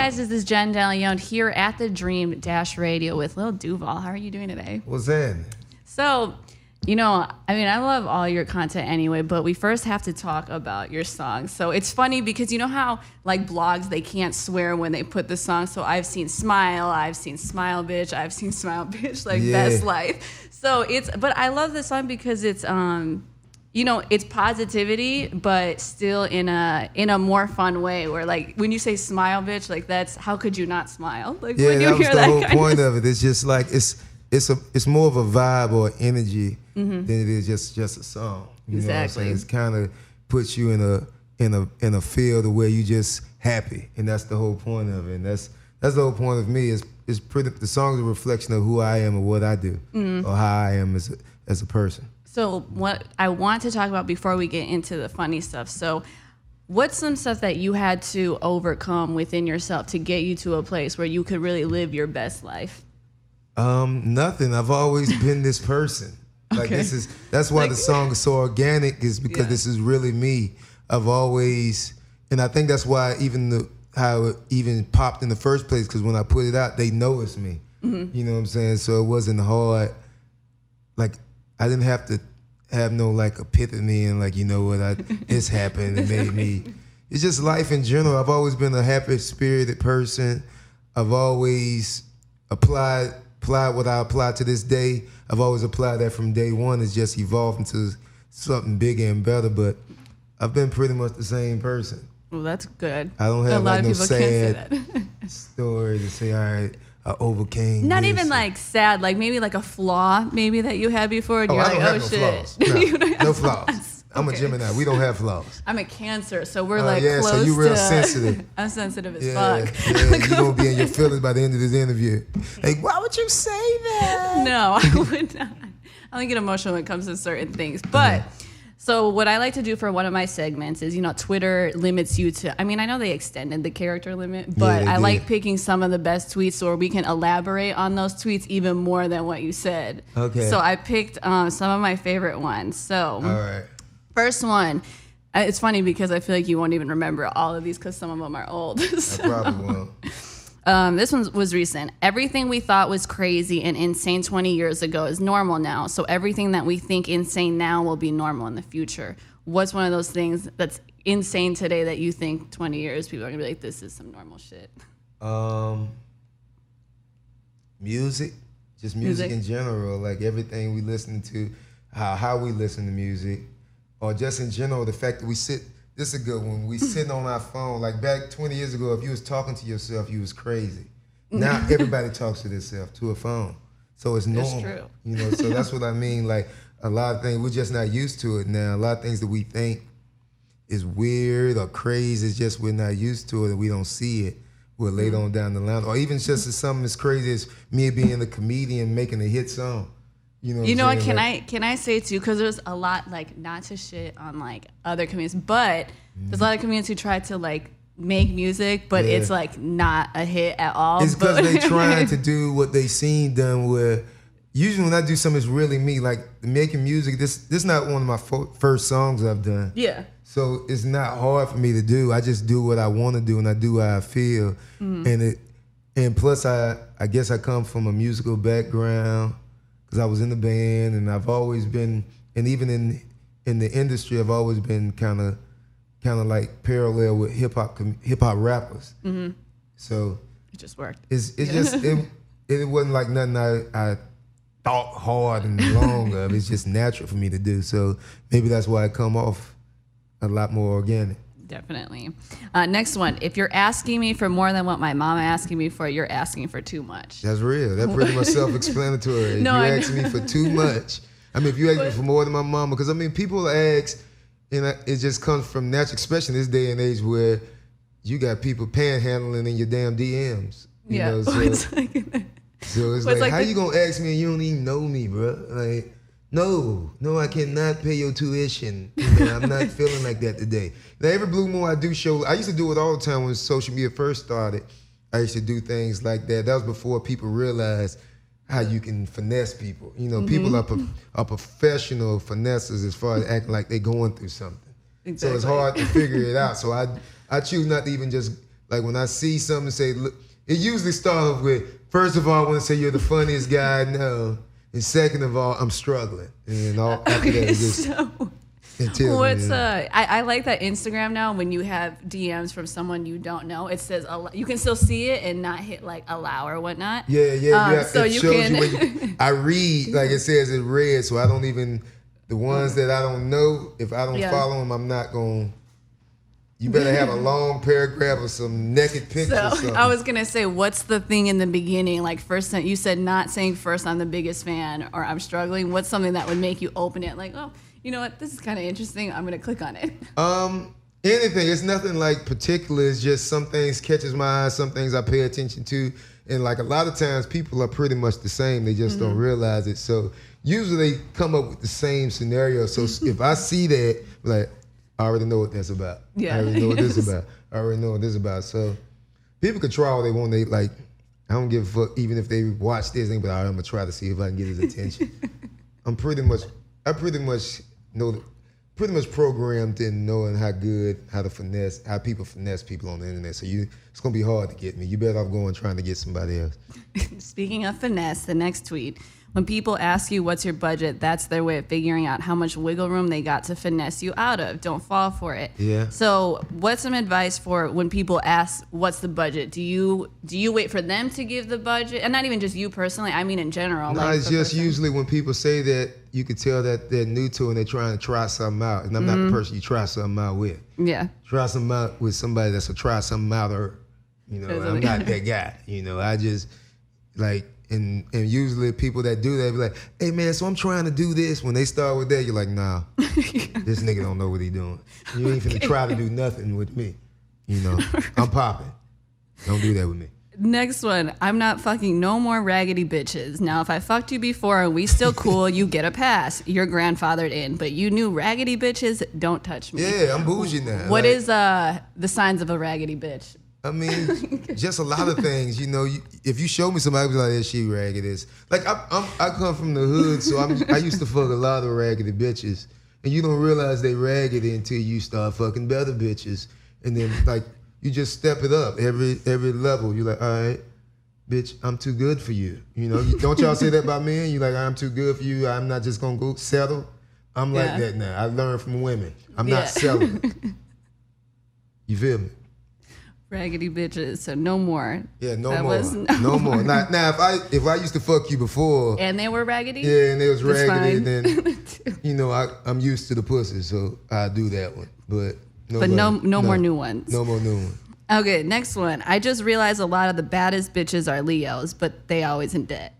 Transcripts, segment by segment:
guys, this is Jen DeLeon here at the Dream Dash Radio with Lil Duval. How are you doing today? What's that? So, I love all your content anyway, but we first have to talk about your songs. So it's funny because you know how like blogs, they can't swear when they put the song. So I've seen Smile, I've seen Smile Bitch, I've seen Smile Bitch, like Best Life. So but I love this song because it's, it's positivity, but still in a more fun way. Where like when you say "smile, bitch," like that's how could you not smile? Like when you hear that. That was the whole point of it. It's just like it's more of a vibe or energy than it is just a song. You know what I'm saying? It's kind of puts you in a field where you just happy, and that's the whole point of it. And that's the whole point of me. It's pretty. The song is a reflection of who I am and what I do, or how I am as a person. So what I want to talk about before we get into the funny stuff. So what's some stuff that you had to overcome within yourself to get you to a place where you could really live your best life? Nothing. I've always been this person. Like that's why the song is so organic, is because this is really me. I've always, and I think that's why how it even popped in the first place, because when I put it out, they know it's me. You know what I'm saying? So it wasn't hard. Like, I didn't have to have no like epiphany and like, you know what, this happened and made me. It's just life in general. I've always been a happy spirited person. I've always applied what I apply to this day. I've always applied that from day one. It's just evolved into something bigger and better, but I've been pretty much the same person. Well, that's good. I don't have like no sad can't say that. story to say, all right, I overcame. Not even like sad, like maybe like a flaw maybe that you had before. And you're like, no shit. Flaws. No flaws. I'm a Gemini. We don't have flaws. I'm a Cancer, so we're like close so you real sensitive. I'm sensitive as fuck. Yeah, you're going to be in your feelings by the end of this interview. Like, why would you say that? No, I would not. I don't get emotional when it comes to certain things. But so what I like to do for one of my segments is, Twitter limits you to, I know they extended the character limit, but I like picking some of the best tweets so we can elaborate on those tweets even more than what you said. Okay. So I picked some of my favorite ones. So, all right. First one, it's funny because I feel like you won't even remember all of these because some of them are old. So. I probably won't. This one was recent. Everything we thought was crazy and insane 20 years ago is normal now. So everything that we think insane now will be normal in the future. What's one of those things that's insane today that you think 20 years people are going to be like, this is some normal shit? Music. Just music in general. Like everything we listen to, how we listen to music. Or just in general, the fact that we sit, this is a good one, we sitting on our phone. Like back 20 years ago, if you was talking to yourself, you was crazy. Now everybody talks to themselves, to a phone. So it's normal. That's true. So that's what I mean. Like a lot of things, we're just not used to it now. A lot of things that we think is weird or crazy, it's just we're not used to it and we don't see it. We're later on down the line. Or even just as something as crazy as me being a comedian making a hit song. You know what? Can I say too? Because there's a lot, like, not to shit on like other comedians, but there's a lot of comedians who try to like make music, but it's like not a hit at all. It's because they trying to do what they seen done. Where usually when I do something, it's really me. Like making music. This is not one of my first songs I've done. Yeah. So it's not hard for me to do. I just do what I want to do, and I do how I feel. And plus I guess I come from a musical background. Because I was in the band, and I've always been, and even in the industry, I've always been kind of like parallel with hip hop rappers. So it just worked. It wasn't like nothing I thought hard and long of. It's just natural for me to do. So maybe that's why I come off a lot more organic. Definitely. Next one. If you're asking me for more than what my mama asking me for, you're asking for too much. That's real. That's pretty much self-explanatory. If you ask me for too much, if you ask me for more than my mama, because people ask, and it just comes from natural, especially in this day and age where you got people panhandling in your damn DMs. You know, so it's like how you gonna ask me and you don't even know me, bro? Like, no, I cannot pay your tuition. I'm not feeling like that today. Now, every blue moon I do show, I used to do it all the time when social media first started. I used to do things like that. That was before people realized how you can finesse people. People are professional finessers as far as acting like they're going through something. Exactly. So it's hard to figure it out. So I choose not to even just Like when I see something, say, look, it usually starts off with, first of all, I want to say you're the funniest guy I know, and second of all, I'm struggling, and then all after that, it just what's I like that Instagram now when you have DMs from someone you don't know, it says you can still see it and not hit like allow or whatnot. Yeah. So it you shows can. You when I read like it says it's red, so I don't even the ones that I don't know. If I don't follow them, I'm not going. You better have a long paragraph or some naked pictures. So or something. I was gonna say, what's the thing in the beginning? Like first, you said not saying first I'm the biggest fan or I'm struggling. What's something that would make you open it? Like, oh, you know what? This is kind of interesting. I'm gonna click on it. Anything. It's nothing like particular. It's just some things catches my eye, some things I pay attention to, and like a lot of times people are pretty much the same. They just don't realize it. So usually they come up with the same scenario. So if I see that, like. I already know what that's about. Yeah. I already know what this is about. I already know what this is about. So people can try all they want. They like, I don't give a fuck. Even if they watch this, they be like, all right, I'm gonna try to see if I can get his attention. I pretty much know, pretty much programmed in knowing how people finesse people on the internet. So it's gonna be hard to get me. You better off going trying to get somebody else. Speaking of finesse, the next tweet. When people ask you what's your budget, that's their way of figuring out how much wiggle room they got to finesse you out of. Don't fall for it. Yeah. So what's some advice for when people ask what's the budget? Do you wait for them to give the budget? And not even just you personally, I mean in general. No, it's just usually when people say that, you can tell that they're new to it and they're trying to try something out. And I'm not the person you try something out with. Yeah. Try something out with somebody that's a try something out or, I'm not that guy. I just like, and usually people that do that be like, hey man, so I'm trying to do this. When they start with that, you're like, nah, this nigga don't know what he doing. You ain't finna try to do nothing with me. I'm popping. Don't do that with me. Next one, I'm not fucking no more raggedy bitches. Now, if I fucked you before and we still cool, you get a pass. You're grandfathered in, but you new raggedy bitches, don't touch me. Yeah, I'm bougie now. What is the signs of a raggedy bitch? I mean, just a lot of things. If you show me somebody who's like, yeah, she raggedy. Like I come from the hood, so I used to fuck a lot of raggedy bitches, and you don't realize they raggedy until you start fucking better bitches, and then like you just step it up every level. You're like, all right, bitch, I'm too good for you. Don't y'all say that about men? You like, I'm too good for you. I'm not just gonna go settle. I'm like that now. I learned from women. I'm not settling. You feel me? Raggedy bitches, so no more. Yeah, no more. Now, if I used to fuck you before, and they were raggedy, yeah, and they was raggedy, then I'm used to the pussy, so I do that one. But no more new ones. No more new ones. Okay, next one. I just realized a lot of the baddest bitches are Leos, but they always in debt.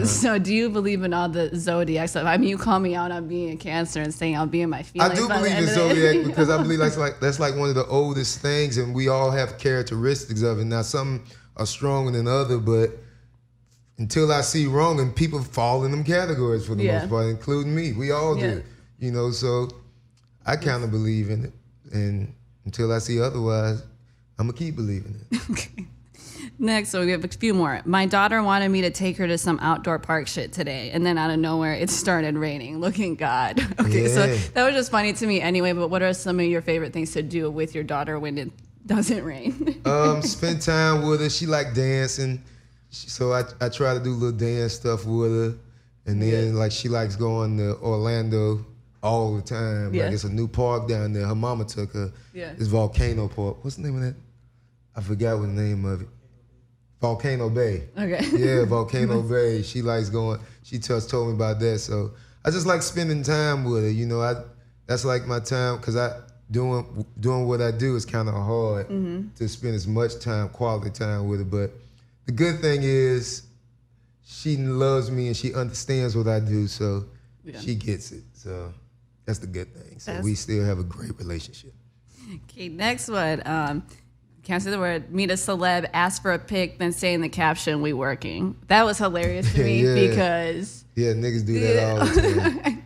So do you believe in all the zodiac stuff? I mean, you call me out on being a Cancer and saying I'll be in my feelings. I do believe in zodiac because I believe that's like one of the oldest things, and we all have characteristics of it. Now, some are stronger than other, but until I see wrong, and people fall in them categories for the most part, including me. We all do, So I kind of believe in it, and until I see otherwise, I'm gonna keep believing it. Okay. Next, so we have a few more. My daughter wanted me to take her to some outdoor park shit today, and then out of nowhere, it started raining. Looking God. Okay, so that was just funny to me anyway, but what are some of your favorite things to do with your daughter when it doesn't rain? Spend time with her. She like dancing, so I try to do little dance stuff with her. And then like she likes going to Orlando all the time. Like it's a new park down there. Her mama took her. It's Volcano Park. What's the name of that? I forgot what the name of it. Volcano Bay. Okay. Yeah, Volcano Bay. She likes going. She just told me about that. So I just like spending time with her. That's like my time because doing what I do is kind of hard to spend as much time, quality time with her. But the good thing is she loves me and she understands what I do, so she gets it. So that's the good thing. So we still have a great relationship. Okay, next one. Can't say the word. Meet a celeb, ask for a pic, then say in the caption, "We working." That was hilarious to me because niggas do that all the time.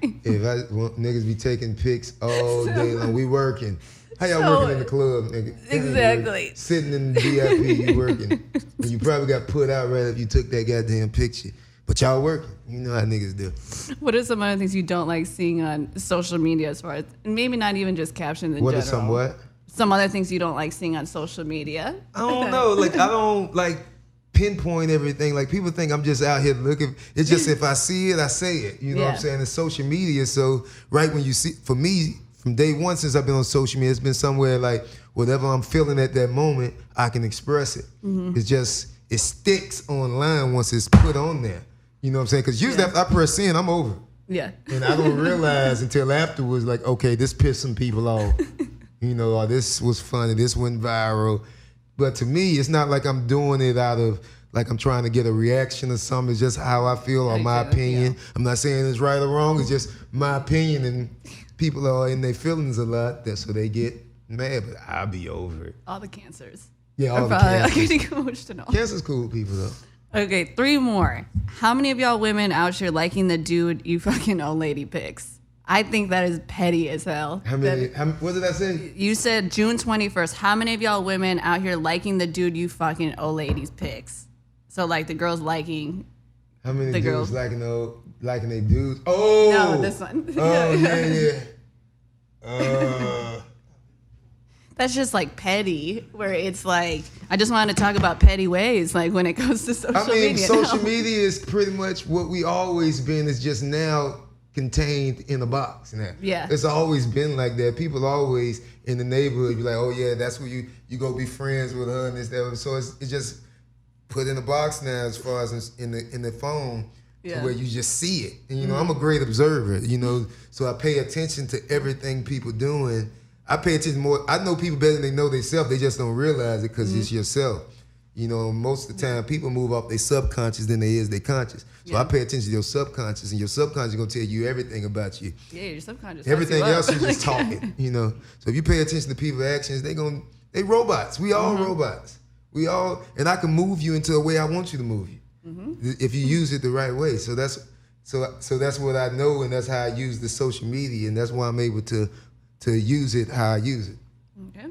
Niggas be taking pics all day long. We working. How y'all working in the club, nigga? Exactly. Sitting in the VIP, you working. And you probably got put out right if you took that goddamn picture. But y'all working. You know how niggas do. What are some other things you don't like seeing on social media as far as, maybe not even just captions in general? What are some what? some other things you don't like seeing on social media? I don't know. Like, I don't like pinpoint everything. Like, people think I'm just out here looking. It's just if I see it, I say it. You know what I'm saying? It's social media. So right when you see, for me, from day one since I've been on social media, it's been somewhere like whatever I'm feeling at that moment, I can express it. It's just, it sticks online once it's put on there. You know what I'm saying? Because usually after I press send, I'm over. Yeah. And I don't realize until afterwards, like, okay, this pissed some people off. You know, or this was funny, this went viral. But to me, it's not like I'm doing it out of, like I'm trying to get a reaction or something. It's just how I feel or my opinion. I'm not saying it's right or wrong. It's just my opinion. And people are in their feelings a lot. That's so they get mad, but I'll be over it. All the cancers. Yeah, all the cancers. Getting emotional. Cancer's cool with people, though. Okay, 3 more. How many of y'all women out here liking the dude you fucking old lady pics? I think that is petty as hell. How many? What did I say? You said June 21st. How many of y'all women out here liking the dude you fucking old ladies pics? So like the girls liking. How many the dudes girls liking they dudes? Oh, no, this one. Oh yeah. That's just like petty, where it's like I just want to talk about petty ways, like when it comes to social media. I mean, social media is pretty much what we always been. It's just now contained in a box now. Yeah. It's always been like that. People always in the neighborhood be like, oh yeah, that's where you go be friends with her and this, that. So it's just put in a box now as far as in the phone to where you just see it. And you know, I'm a great observer, you know, so I pay attention to everything people doing. I pay attention more. I know people better than they know themselves. They just don't realize it because it's yourself. You know, most of the time people move off their subconscious than they is their conscious. So I pay attention to your subconscious, and your subconscious is gonna tell you everything about you. Yeah, your subconscious. Everything else is just talking, you know. So if you pay attention to people's actions, they robots. We all robots. We all, and I can move you into a way I want you to move you if you use it the right way. So that's what I know, and that's how I use the social media, and that's why I'm able to use it how I use it. Okay.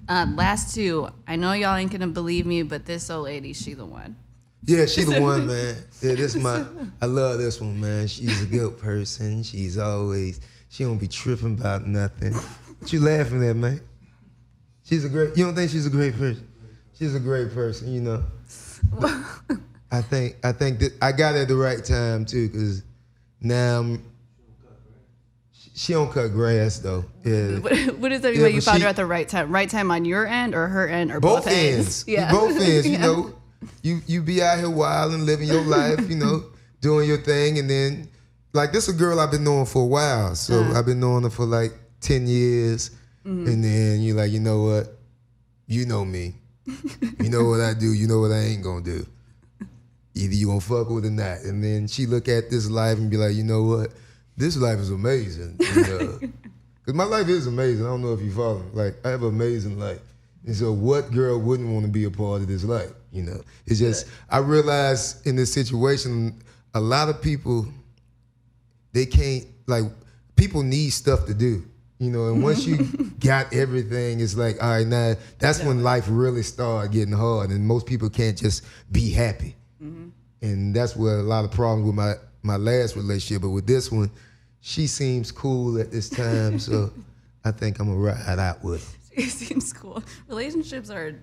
Last 2. I know y'all ain't gonna believe me, but this old lady, she the one. Yeah, she the one, man. Yeah, I love this one, man. She's a good person. She don't be tripping about nothing. What you laughing at, man? You don't think she's a great person? She's a great person, you know. I think that I got her at the right time too, because now she don't cut grass though. Yeah. What does that mean when you found her at the right time? Right time on your end or her end or both ends? Yeah. Both ends, you know. You be out here wild and living your life, you know, doing your thing, and then like this is a girl I've been knowing for a while. So I've been knowing her for like 10 years. And then you're like, you know what? You know me. You know what I do, you know what I ain't gonna do. Either you gonna fuck with or not. And then she look at this life and be like, you know what? This life is amazing. Because my life is amazing. I don't know if you follow me. Like, I have an amazing life. And so what girl wouldn't want to be a part of this life? You know, it's just, I realize in this situation, a lot of people, they can't, like, people need stuff to do. You know, and once you got everything, it's like, all right, now that's when life really started getting hard, and most people can't just be happy. And that's where a lot of problems with my last relationship. But with this one, she seems cool at this time, so I think I'm gonna ride out with her. She seems cool. Relationships are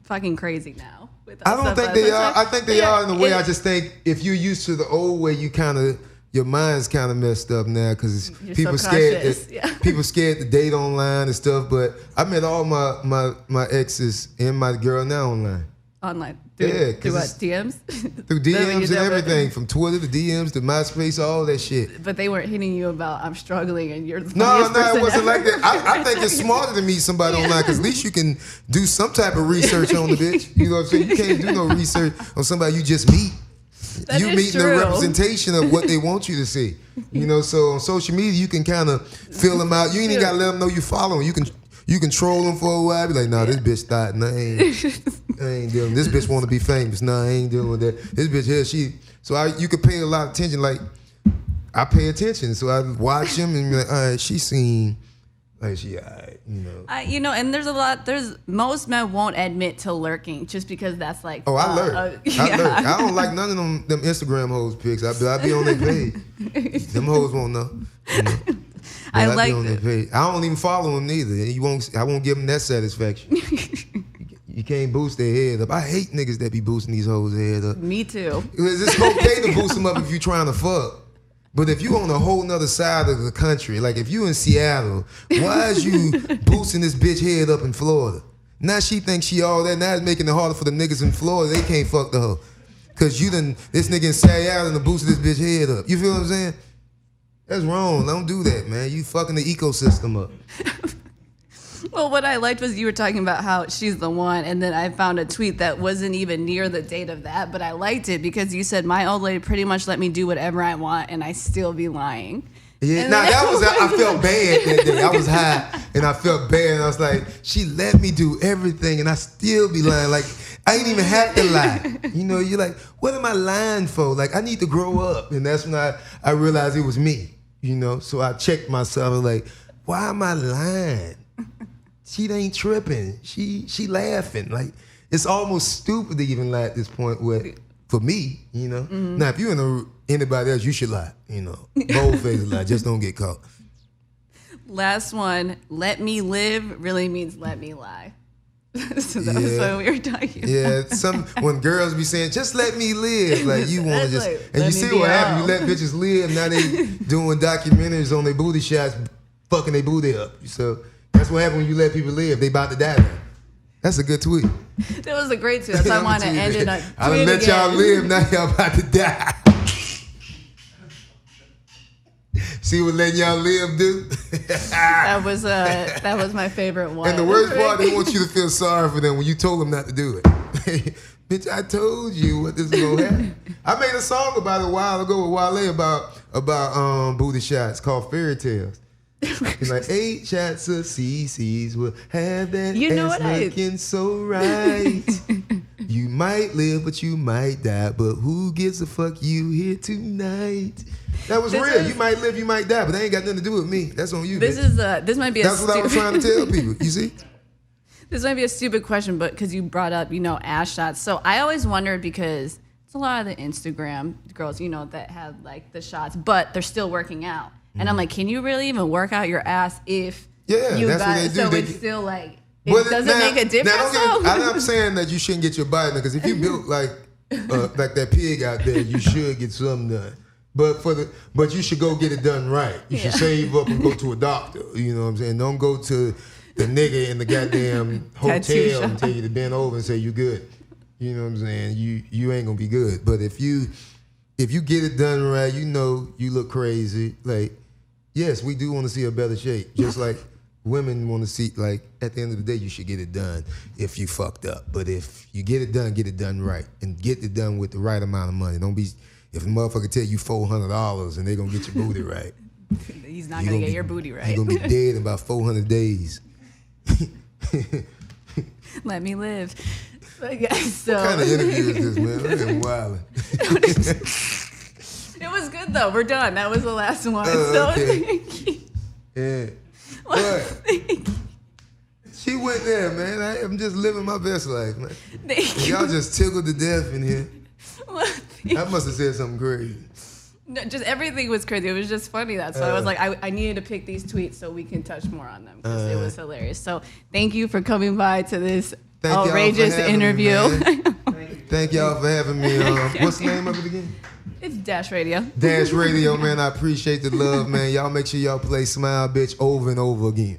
fucking crazy now. I don't think they are. I think they are in a way. I just think if you're used to the old way, your mind's kind of messed up now because people scared. People scared to date online and stuff. But I met all my exes and my girl now online. Online. Through what? DMs? Through DMs and everything, from Twitter to DMs to MySpace, all that shit. But they weren't hitting you about I'm struggling and you're the No, person it wasn't like that. I think it's smarter to meet somebody online because at least you can do some type of research on the bitch. You know what I'm saying? You can't do no research on somebody you just meet. You meeting the representation of what they want you to see. You know, so on social media you can kind of fill them out. You ain't even got to let them know you follow them. You can troll them for a while. Be like, nah, this bitch thought, nah, I ain't dealing. This bitch want to be famous. Nah, I ain't dealing with that. This bitch here, you could pay a lot of attention. Like, I pay attention, so I watch them and be like, all right, she seem like she all right, you know. You know, and most men won't admit to lurking just because that's like. Oh, I lurk. I lurk. I don't like none of them Instagram hoes pics. I be on their page. Them hoes won't know. You know? I But like be on their page. I don't even follow them neither. I won't give them that satisfaction. You can't boost their head up. I hate niggas that be boosting these hoes' head up. Me too. It's okay to boost them up if you trying to fuck. But if you on a whole nother side of the country, like if you in Seattle, why is you boosting this bitch head up in Florida? Now she thinks she all that. Now it's making it harder for the niggas in Florida. They can't fuck the hoe. Cause this nigga in Seattle and boosted this bitch head up. You feel what I'm saying? That's wrong. Don't do that, man. You fucking the ecosystem up. Well, what I liked was you were talking about how she's the one, and then I found a tweet that wasn't even near the date of that, but I liked it because you said, my old lady pretty much let me do whatever I want, and I still be lying. Yeah, I felt bad that day. I was high, and I felt bad, and I was like, she let me do everything, and I still be lying. Like, I ain't even have to lie. You know, you're like, what am I lying for? Like, I need to grow up, and that's when I realized it was me, you know? So I checked myself, like, why am I lying? She ain't tripping. She laughing. Like, it's almost stupid to even lie at this point for me, you know? Mm-hmm. Now, if you're in anybody else, you should lie, you know? Bold-faced lie, just don't get caught. Last one, let me live really means let me lie. So that was what we were talking about. When girls be saying, just let me live, like you want to just, like, and you see what happened, you let bitches live, now they doing documentaries on their booty shots, fucking their booty up. So that's what happened when you let people live. They about to die now. That's a good tweet. That was a great tweet. That's why I want to end it on. I done let y'all live, now y'all about to die. See what letting y'all live do? That was my favorite one. And the worst part, they want you to feel sorry for them when you told them not to do it. Bitch, I told you what this is gonna happen. I made a song about it a while ago with Wale about booty shots called Fairy Tales. It's like 8 shots of CC's will have that ass looking so right. You might live, but you might die. But who gives a fuck? You here tonight? That was real. You might live, you might die, but that ain't got nothing to do with me. That's on you. This might be. That's what I was trying to tell people. You see. This might be a stupid question, but because you brought up, ass shots. So I always wondered because it's a lot of the Instagram girls, that have like the shots, but they're still working out. And I'm like, can you really even work out your ass if you that's got what they it? do. So it's still like, it doesn't make a difference. I'm not saying that you shouldn't get your body done, because if you built like that pig out there, you should get something done. But you should go get it done right. You should save up and go to a doctor. You know what I'm saying? Don't go to the nigga in the goddamn hotel and tell you to bend over and say you good. You know what I'm saying? You ain't gonna be good. But if you get it done right, you look crazy. Like, yes, we do want to see a better shape. Just like women want to see, like, at the end of the day, you should get it done if you fucked up. But if you get it done right. And get it done with the right amount of money. Don't be, if a motherfucker tell you $400 and they gonna get your booty right. He's not gonna get your booty right. You're gonna be dead in about 400 days. Let me live. So. What kind of interview is this, man? I'm wildin'. It was good though. We're done. That was the last one. Thank you. Yeah. But she went there, man. I'm just living my best life, man. Thank you. Y'all just tickled to death in here. Well, I must have said something crazy. No, just everything was crazy. It was just funny. That's why I was like, I needed to pick these tweets so we can touch more on them because it was hilarious. So thank you for coming by to this outrageous interview. Thank y'all for having me. What's the name of it again? It's Dash Radio. Dash Radio, man. I appreciate the love, man. Y'all make sure y'all play Smile Bitch over and over again.